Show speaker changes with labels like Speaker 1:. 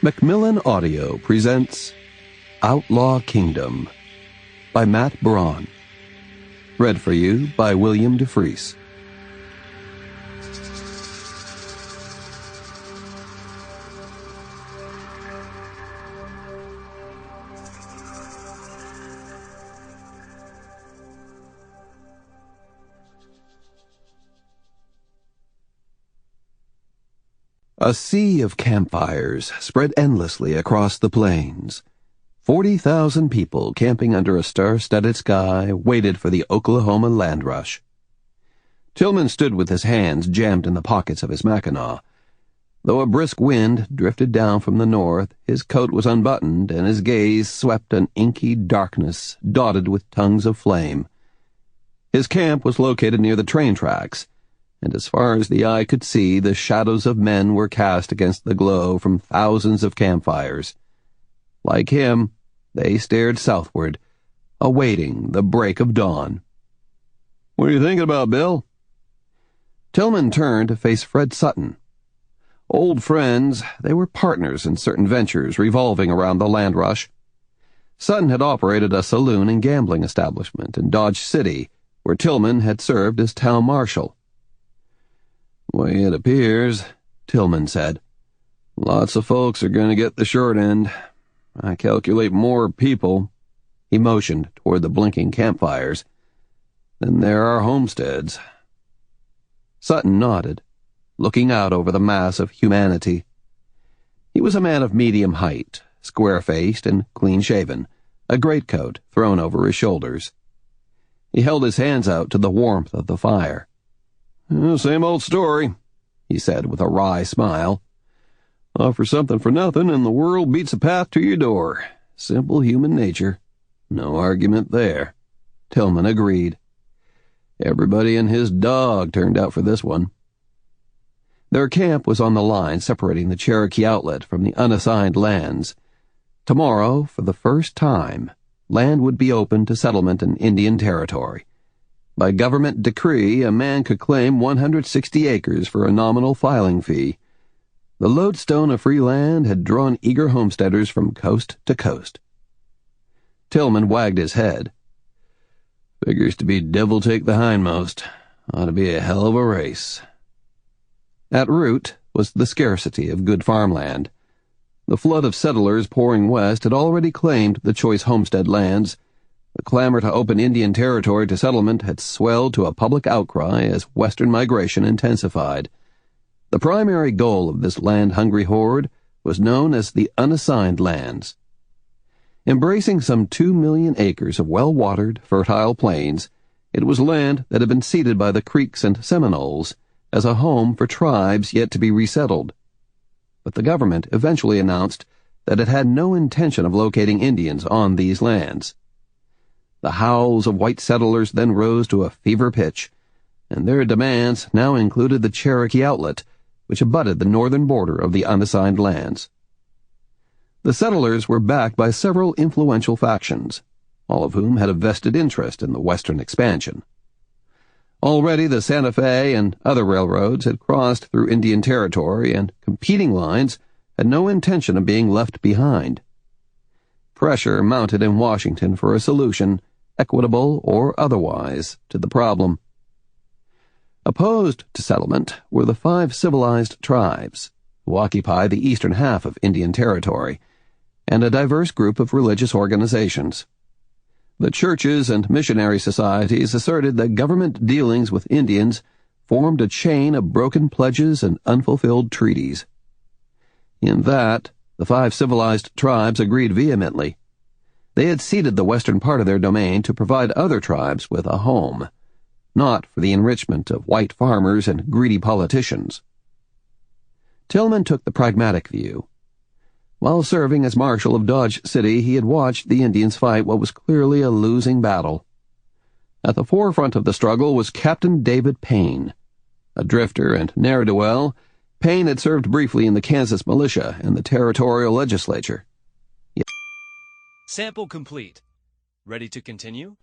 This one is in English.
Speaker 1: Macmillan Audio presents Outlaw Kingdom by Braun. Read for you by William Dufris. A sea of campfires spread endlessly across the plains. 40,000 people camping under a star-studded sky waited for the Oklahoma land rush. Tilghman stood with his hands jammed in the pockets of his mackinaw. Though a brisk wind drifted down from the north, his coat was unbuttoned and his gaze swept an inky darkness dotted with tongues of flame. His camp was located near the train tracks, and as far as the eye could see, the shadows of men were cast against the glow from thousands of campfires. Like him, they stared southward, awaiting the break of dawn. "What are you thinking about, Bill?" Tilghman turned to face Fred Sutton. Old friends, they were partners in certain ventures revolving around the land rush. Sutton had operated a saloon and gambling establishment in Dodge City, where Tilghman had served as town marshal. "Way it appears," Tilghman said, "lots of folks are going to get the short end. I calculate more people," he motioned toward the blinking campfires, "than there are homesteads." Sutton nodded, looking out over the mass of humanity. He was a man of medium height, square-faced and clean-shaven, a greatcoat thrown over his shoulders. He held his hands out to the warmth of the fire. "Same old story," he said with a wry smile. "Offer something for nothing and the world beats a path to your door. Simple human nature. No argument there." Tilghman agreed. Everybody and his dog turned out for this one. Their camp was on the line separating the Cherokee Outlet from the unassigned lands. Tomorrow, for the first time, land would be open to settlement in Indian Territory. By government decree, a man could claim 160 acres for a nominal filing fee. The lodestone of free land had drawn eager homesteaders from coast to coast. Tilghman wagged his head. "Figures to be devil take the hindmost. Ought to be a hell of a race." At root was the scarcity of good farmland. The flood of settlers pouring west had already claimed the choice homestead lands. The clamor to open Indian Territory to settlement had swelled to a public outcry as western migration intensified. The primary goal of this land-hungry horde was known as the unassigned lands. Embracing some 2 million acres of well-watered, fertile plains, it was land that had been ceded by the Creeks and Seminoles as a home for tribes yet to be resettled. But the government eventually announced that it had no intention of locating Indians on these lands. The howls of white settlers then rose to a fever pitch, and their demands now included the Cherokee Outlet, which abutted the northern border of the unassigned lands. The settlers were backed by several influential factions, all of whom had a vested interest in the western expansion. Already the Santa Fe and other railroads had crossed through Indian Territory, and competing lines had no intention of being left behind. Pressure mounted in Washington for a solution, equitable or otherwise, to the problem. Opposed to settlement were the 5 civilized tribes, who occupy the eastern half of Indian Territory, and a diverse group of religious organizations. The churches and missionary societies asserted that government dealings with Indians formed a chain of broken pledges and unfulfilled treaties. In that, the 5 civilized tribes agreed vehemently. They had ceded the western part of their domain to provide other tribes with a home, not for the enrichment of white farmers and greedy politicians. Tilghman took the pragmatic view. While serving as marshal of Dodge City, he had watched the Indians fight what was clearly a losing battle. At the forefront of the struggle was Captain David Payne. A drifter and ne'er-do-well, Payne had served briefly in the Kansas militia and the territorial legislature.
Speaker 2: Sample complete. Ready to continue?